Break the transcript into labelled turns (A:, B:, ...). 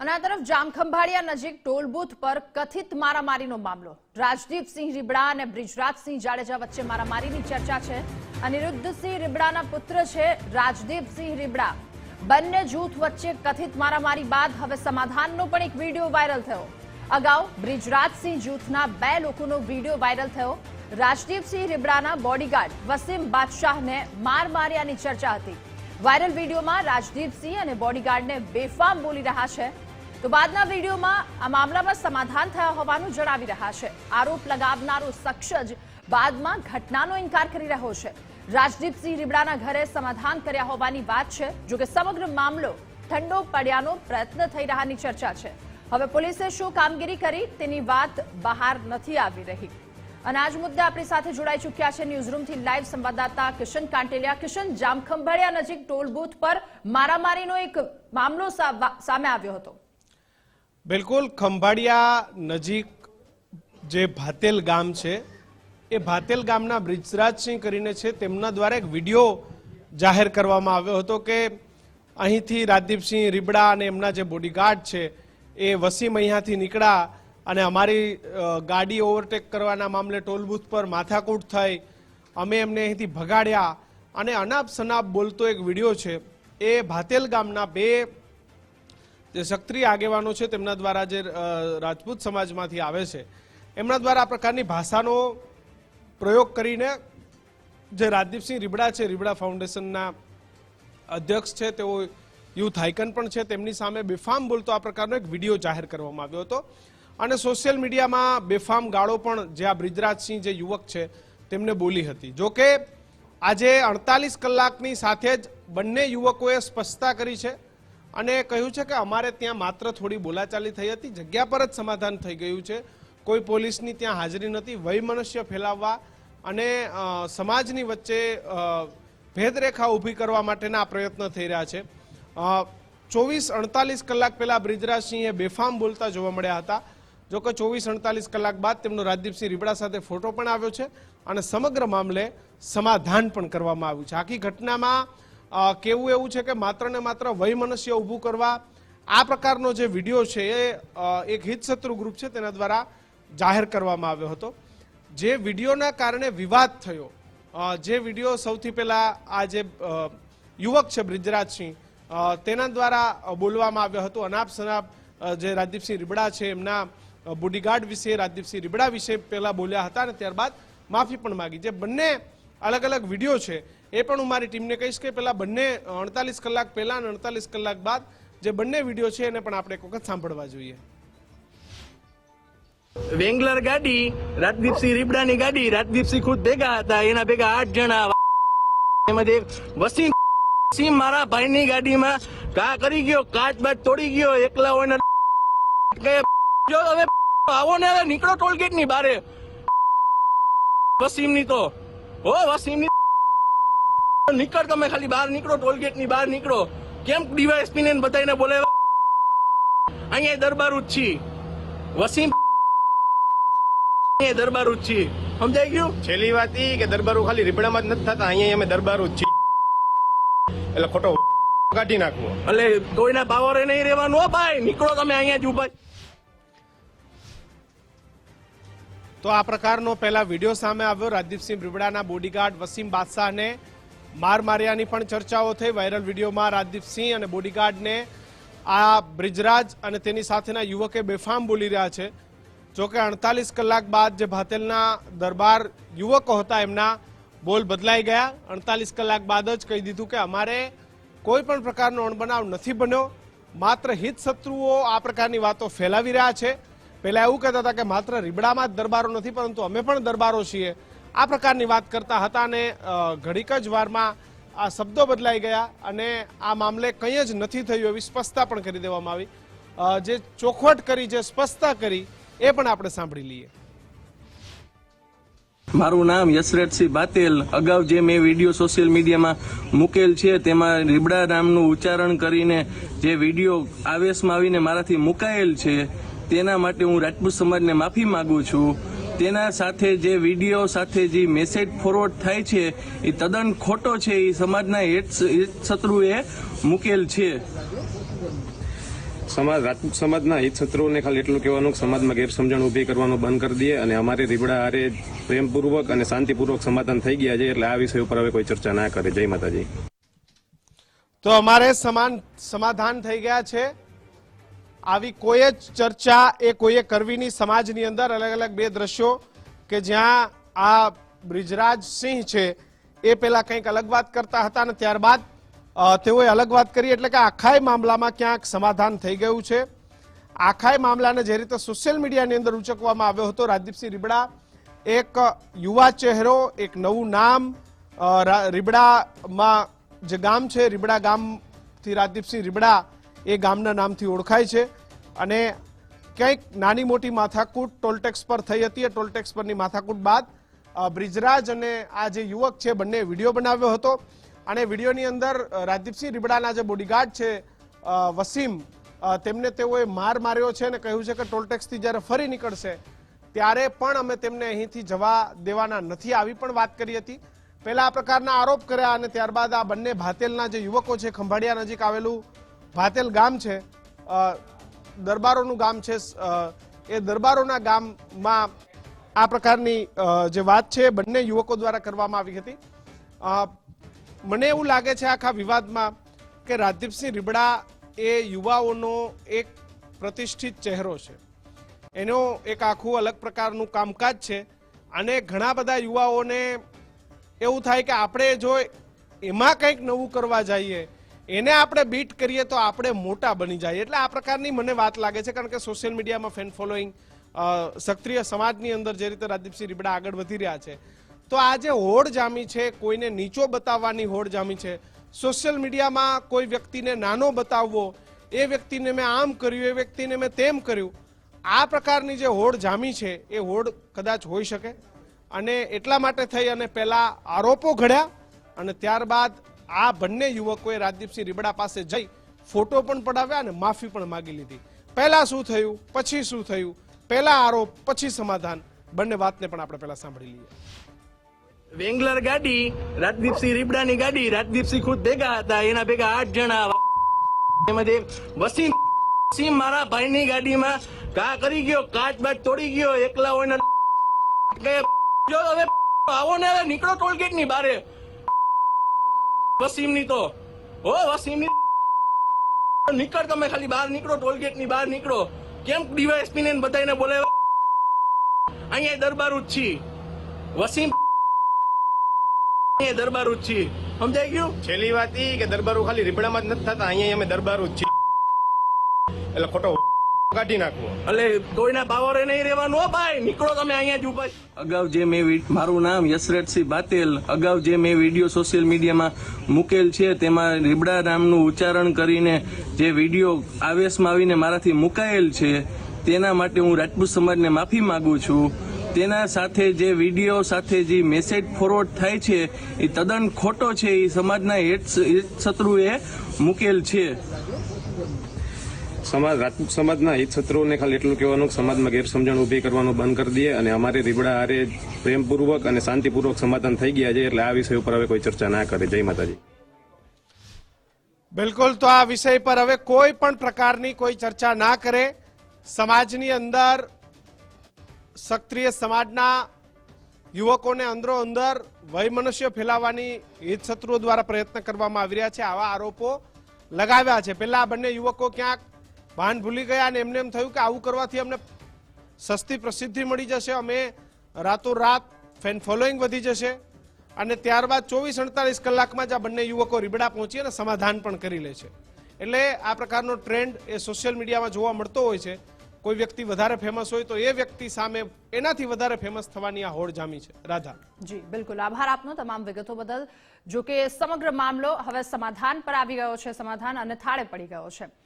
A: અને આ તરફ જામખંભાળિયા નજીક ટોલ બૂથ પર કથિત મારામારીનો મામલો। રાજદીપસિંહ રીબડા અને બ્રિજરાજસિંહ જાડેજા વચ્ચે મારામારીની ચર્ચા છે। અનિરુદ્ધસિંહ રીબડાના પુત્ર છે રાજદીપસિંહ રીબડા। બંને જૂથ વચ્ચે કથિત મારામારી બાદ હવે સમાધાનનો પણ એક વિડીયો વાયરલ થયો। અગાઉ બ્રિજરાજસિંહ જૂથના 2 લોકોનો વિડીયો વાયરલ થયો। રાજદીપસિંહ રીબડાના બોડીગાર્ડ વસીમ બાદશાહને માર માર્યાની ચર્ચા હતી। વાયરલ વિડીયોમાં રાજદીપસિંહ અને બોડીગાર્ડને બેફામ બોલી રહ્યા છે। તો બાદના વિડીયોમાં આ મામલામાં સમાધાન થયા હોવાનું જણાવી રહ્યા છે। આરોપ લગાવનારો શખ્સ જ બાદમાં ઘટનાનો ઇનકાર કરી રહ્યો છે। રાજદીપસિંહ રીબડાના ઘરે સમાધાન કર્યા હોવાની વાત છે। જો કે સમગ્ર મામલો ઠંડો પડ્યાનો પ્રયત્ન થઈ રહ્યાની ચર્ચા છે। હવે પોલીસે શું કામગીરી કરી તેની વાત બહાર નથી આવી રહી। અને આજ મુદ્દે આપણી સાથે જોડાઈ ચૂક્યા છે ન્યૂઝરૂમથી લાઈવ સંવાદદાતા કિશન કાંટેલિયા। કિશન, જામખંભાળિયા નજીક ટોલ બૂથ પર મારામારીનો એક મામલો સામે આવ્યો હતો।
B: બિલકુલ, ખંભાળિયા નજીક જે ભાતેલ ગામ છે એ ભાતેલ ગામના બ્રિજરાજસિંહ કરીને છે તેમના દ્વારા એક વિડીયો જાહેર કરવામાં આવ્યો હતો કે અહીંથી રાજદીપસિંહ રીબડા અને એમના જે બોડીગાર્ડ છે એ વસીમ અહીંયાથી નીકળ્યા અને અમારી ગાડી ઓવરટેક કરવાના મામલે ટોલ બૂથ પર માથાકૂટ થઈ, અમે એમને અહીંથી ભગાડ્યા અને અનાપ શનાપ બોલતો એક વિડીયો છે એ ભાતેલ ગામના 2 જે ક્ષત્રિય આગેવાનો છે તેમના દ્વારા, જે રાજપૂત સમાજમાંથી આવે છે, એમના દ્વારા આ પ્રકારની ભાષાનો પ્રયોગ કરીને જે રાજદીપસિંહ રીબડા છે, રીબડા ફાઉન્ડેશનના અધ્યક્ષ છે, તેઓ યુથ આઇકન પણ છે, તેમની સામે બેફામ બોલતો આ પ્રકારનો એક વિડીયો જાહેર કરવામાં આવ્યો હતો અને સોશિયલ મીડિયામાં બેફામ ગાળો પણ જે આ બ્રિજરાજસિંહ જે યુવક છે તેમને બોલી હતી। જો કે આજે 48 કલાકની સાથે જ બંને યુવકોએ સ્પષ્ટતા કરી છે અને કહ્યું છે કે અમારે ત્યાં માત્ર થોડી બોલાચાલી થઈ હતી, જગ્યા પર જ સમાધાન થઈ ગયું છે, કોઈ પોલીસની ત્યાં હાજરી નથી। વૈમનસ્ય ફેલાવવા અને સમાજની વચ્ચે ભેદરેખા ઊભી કરવા માટેના આ પ્રયત્ન થઈ રહ્યા છે। 24-48 કલાક પહેલા બ્રિજરાજસિંહે બેફામ બોલતા જોવા મળ્યા હતા। જો કે 24-48 કલાક બાદ તેમનો રાજદીપસિંહ રીબડા સાથે ફોટો પણ આવ્યો છે અને સમગ્ર મામલે સમાધાન પણ કરવામાં આવ્યું છે। આખી ઘટનામાં કેવું એવું છે કે માત્ર ને માત્ર વૈમનસ્ય ઊભું કરવા આ પ્રકારનો જે વિડીયો છે એ એક હિતશત્રુ ગ્રુપ છે તેના દ્વારા જાહેર કરવામાં આવ્યો હતો। જે વિડીયોના કારણે વિવાદ થયો, જે વિડીયો સૌથી પહેલા આ જે યુવક છે બ્રિજરાજસિંહ તેના દ્વારા બોલવામાં આવ્યો હતો। અનાપ શનાપ જે રાજદીપસિંહ રીબડા છે એમના બોડીગાર્ડ વિશે, રાજદીપસિંહ રીબડા વિશે પહેલા બોલ્યા હતા અને ત્યારબાદ માફી પણ માગી। જે બંને અલગ અલગ વિડીયો છે એ પણ હું મારી ટીમને કહીશ કે પહેલા બંને 48 કલાક પહેલા અને 48 કલાક બાદ જે બંને વિડીયો છે એને પણ આપણે એક વખત સાંભળવા જોઈએ।
C: વેંગલર ગાડી, રાજદીપસિંહ રીબડાની ગાડી, રાજદીપસિંહ ખુદ ભેગા હતા, એના ભેગા 8 જણા, એમાંથી વસીમ સિંહ મારા ભાઈની ગાડીમાં ઘા કરી ગયો, કાચ બાચ તોડી ગયો, એકલા હોય ને જો હવે આવો ને, હવે નીકળો ટોલગેટ ની બારે। વસીમ ની તો વસીમ ની નીકળ, તમે ખાલી બહાર નીકળો, ટોલગેટ ની બહાર નીકળો। કેમ ડીવાયએસપી ને બધાને બોલે? અહીંયા દરબારું જ છી, વસીમ દરબારું જ છી, સમજાઈ ગયું?
D: છેલ્લી વાત ઈ કે દરબારું ખાલી રીબડામાં જ નથી થતા, અહીંયા અમે દરબારું જ છીએ, એટલે ખોટો કાઢી નાખવો,
C: એટલે કોઈના પાવરે નહીં રહેવાનું। ભાઈ નીકળો તમે અહીંયા જ ઉભા।
B: તો આ પ્રકારનો પહેલા વિડીયો સામે આવ્યો। રાજદીપસિંહ રીબડાના બોડીગાર્ડ વસીમ બાદશાહને માર માર્યાની પણ ચર્ચાઓ થઈ। વાયરલ વિડીયોમાં રાજદીપસિંહ અને બોડીગાર્ડને આ બ્રિજરાજ અને તેની સાથેના યુવકે બેફામ બોલી રહ્યા છે। જોકે 48 કલાક બાદ જે ભાતેલના દરબાર યુવકો હતા એમના બોલ બદલાઈ ગયા। 48 કલાક બાદ જ કહી દીધું કે અમારે કોઈ પણ પ્રકારનો અણબનાવ નથી બન્યો, માત્ર હિત શત્રુઓ આ પ્રકારની વાતો ફેલાવી રહ્યા છે। પહેલા એવું કહેતા હતા કે માત્ર રીબડામાં જ દરબારો નથી પરંતુ અમે પણ દરબારો છીએ, આ પ્રકારની વાત કરતા હતા અને ઘડીક જ વારમાં આ શબ્દો બદલાઈ ગયા અને આ મામલે કંઈ જ નથી થયું એવી સ્પષ્ટતા પણ કરી દેવામાં આવી। જે ચોખવટ કરી, જે સ્પષ્ટતા કરી એ પણ આપણે સાંભળી લઈએ।
C: મારું નામ યશરતસિંહ બાતેલ। અગાઉ જે મેં વિડીયો સોશિયલ મીડિયામાં મૂકેલ છે તેમાં રીબડા નામનું ઉચ્ચારણ કરીને જે વિડીયો આવેશમાં આવીને મારાથી મુકાયેલ છે તેના માટે હું રાજપૂત સમાજને માફી માંગુ છું। તેના સાથે જે વિડીયો સાથે જે મેસેજ ફોરવર્ડ થાય છે એ તદ્દન ખોટો છે, એ સમાજના હિત શત્રુએ મૂકેલ છે।
E: સમાજ રાજપૂત સમાજના હિત શત્રુઓને ખાલી એટલું કહેવાનું કે સમાજમાં ગેરસમજણ ઊભી કરવાનું બંધ કરી દે અને અમારે રીબડા હારે પ્રેમપૂર્વક અને શાંતિપૂર્વક સમાધાન થઈ ગયા છે, એટલે આ વિષય ઉપર હવે કોઈ ચર્ચા ના કરે. જય માતાજી.
B: તો અમારે સમાધાન થઈ ગયા છે. આવી કોઈ જ ચર્ચા એ કોઈએ કરવીની સમાજની અંદર. અલગ અલગ બે દ્રશ્યો કે જ્યાં આ બ્રિજરાજસિંહ છે એ પેલા કંઈક અલગ વાત કરતા હતા અને ત્યારબાદ તેઓએ અલગ વાત કરી, એટલે કે આખાય મામલામાં ક્યાંક સમાધાન થઈ ગયું છે. આખાય મામલાને જે રીતે સોશિયલ મીડિયાની અંદર ઉચકવામાં આવ્યો હતો, રાજદીપસિંહ રીબડા એક યુવા ચહેરો, એક નવું નામ, રીબડામાં જે ગામ છે, રીબડા ગામથી રાજદીપસિંહ રીબડા એ ગામના નામથી ઓળખાય છે. અને કંઈક નાની મોટી માથાકૂટ ટોલટેક્સ પર થઈ હતી. એ ટોલટેક્સ પરની માથાકૂટ બાદ બ્રિજરાજ અને આ જે યુવક છે બંને વિડીયો બનાવ્યો હતો અને વિડીયોની અંદર રાજદીપસિંહ રીબડાના જે બોડીગાર્ડ છે વસીમ, તેમને તેઓએ માર માર્યો છે અને કહ્યું છે કે ટોલટેક્સથી જ્યારે ફરી નીકળશે ત્યારે પણ અમે તેમને અહીંથી જવા દેવાના નથી, આવી પણ વાત કરી હતી. પહેલા આ પ્રકારના આરોપ કર્યા અને ત્યારબાદ આ બંને ભાતેલના જે યુવકો છે, ખંભાળિયા નજીક આવેલું ભાતેલ ગામ છે, દરબારોનું ગામ છે, એ દરબારોના ગામમાં આ પ્રકારની જે વાત છે બંને યુવકો દ્વારા કરવામાં આવી હતી. મને એવું લાગે છે આખા વિવાદમાં કે રાજદીપસિંહ રીબડા એ યુવાઓનો એક પ્રતિષ્ઠિત ચહેરો છે, એનો એક આખું અલગ પ્રકારનું કામકાજ છે અને ઘણા બધા યુવાઓને એવું થાય કે આપણે જો એમાં કંઈક નવું કરવા જઈએ, એને આપણે બીટ કરીએ તો આપણે મોટા બની જાય. એટલે આ પ્રકારની મને વાત લાગે છે, કારણ કે સોશિયલ મીડિયામાં ફેન ફોલોઈંગ, સક્રિય સમાજની અંદર જે રીતે રાજદીપસિંહ રીબડા આગળ વધી રહ્યા છે, તો આ જે હોડ જામી છે, કોઈને નીચો બતાવવાની હોડ જામી છે, સોશિયલ મીડિયામાં કોઈ વ્યક્તિને નાનો બતાવવો, એ વ્યક્તિને મેં આમ કર્યું, એ વ્યક્તિને મેં તેમ કર્યું, આ પ્રકારની જે હોડ જામી છે એ હોડ કદાચ હોઈ શકે. અને એટલા માટે થઈ અને પહેલા આરોપો ઘડ્યા અને ત્યારબાદ આ બંને યુવકોએ રાજદીપસિંહ રીબડા પાસે જઈ ફોટો પણ પડાવ્યા અને માફી પણ માગી લીધી. પહેલા શું થયું, પછી શું થયું, પહેલા આરોપ પછી સમાધાન, બંને વાતને પણ આપણે પહેલા સાંભળી લઈએ.
C: વેંગલર ગાડી, રાજદીપસિંહ રીબડાની ગાડી, રાજદીપસિંહ ખુદ ભેગા હતા, એના ભેગા 8 જણા. એમાંથી વસીમ મારા ભાઈની ગાડીમાં ઘા કરી ગયો, કાચ બાચ તોડી ગયો, એકલા હોય જો હવે આવો ને, હવે નીકળો ટોલગેટ ની બારે. વસીમની તો વસીમની નીકળ, તમે ખાલી બહાર નીકળો, ટોલગેટ ની બહાર નીકળો. કેમ ડીવાયએસપી ને બધાને બોલાવ્યા? અહીંયા દરબારું જ છી. વસીમ દરબારું જ છી, સમજાઈ ગયું?
D: છેલ્લી વાત ઈ કે દરબારો ખાલી રીબડામાં જ નથી થતા, અહીંયા અમે દરબારો જ છીએ, એટલે ખોટો કાઢી નાખવો.
C: એટલે કોઈના પાવરે નહીં રહેવાનું. ભાઈ નીકળો તમે અહીંયા જ ઉભા. અગાઉ જે મેં મારું નામ યશરાજસિંહ બાતેલ, અગાઉ જે મેં વિડીયો સોશિયલ મીડિયામાં મૂકેલ છે તેમાં રીબડા નામનું ઉચ્ચારણ કરીને જે વિડીયો આવેશમાં આવીને મારાથી મુકાયેલ છે, તેના માટે હું રાજપૂત સમાજને માફી માંગુ છું. તેના સાથે જે વિડીયો સાથે જે મેસેજ ફોરવર્ડ થાય છે એ તદ્દન ખોટો છે, એ સમાજના હિત શત્રુએ મૂકેલ છે.
E: રાજપૂત સમાજના હિત શત્રુઓને ખાલી એટલું કહેવાનું કે સમાજમાં ગેરસમજણ ઊભી કરવાનું બંધ કરી દે અને અમારે રીબડા હારે પ્રેમપૂર્વક અને શાંતિપૂર્વક સમાધાન થઈ ગયા છે, એટલે આ વિષય ઉપર હવે કોઈ ચર્ચા ના કરે. જય માતાજી.
B: બિલકુલ, તો આ વિષય પર હવે કોઈ પણ પ્રકારની કોઈ ચર્ચા ના કરે. સમાજની અંદર સક્રિય સમાજના યુવકોને અંદરો અંદર વયમનસ્ય ફેલાવવાની હિત શત્રુઓ દ્વારા પ્રયત્ન કરવામાં આવી રહ્યા છે, આવા આરોપો લગાવ્યા છે. પહેલા આ બંને યુવકો ક્યાંક ભાન ભૂલી ગયા અને એમને એમ થયું કે આવું કરવાથી અમને સસ્તી પ્રસિદ્ધિ મળી જશે, અમે રાતોરાત ફેન ફોલોઈંગ વધી જશે અને ત્યારબાદ 24-48 કલાકમાં જ આ બંને યુવકો રીબડા પહોંચી અને સમાધાન પણ કરી લે છે. એટલે આ પ્રકારનો ટ્રેન્ડ એ સોશિયલ મીડિયામાં જોવા મળતો હોય છે. કોઈ વ્યક્તિ વધારે ફેમસ હોય તો એ વ્યક્તિ સામે એનાથી વધારે ફેમસ થવાની આ હોડ જામી છે. રાધા
A: જી બિલકુલ, આભાર આપનો તમામ વિગતો બદલ. જો કે સમગ્ર મામલો હવે સમાધાન પર આવી ગયો છે, સમાધાન અને થાળે પડી ગયો છે.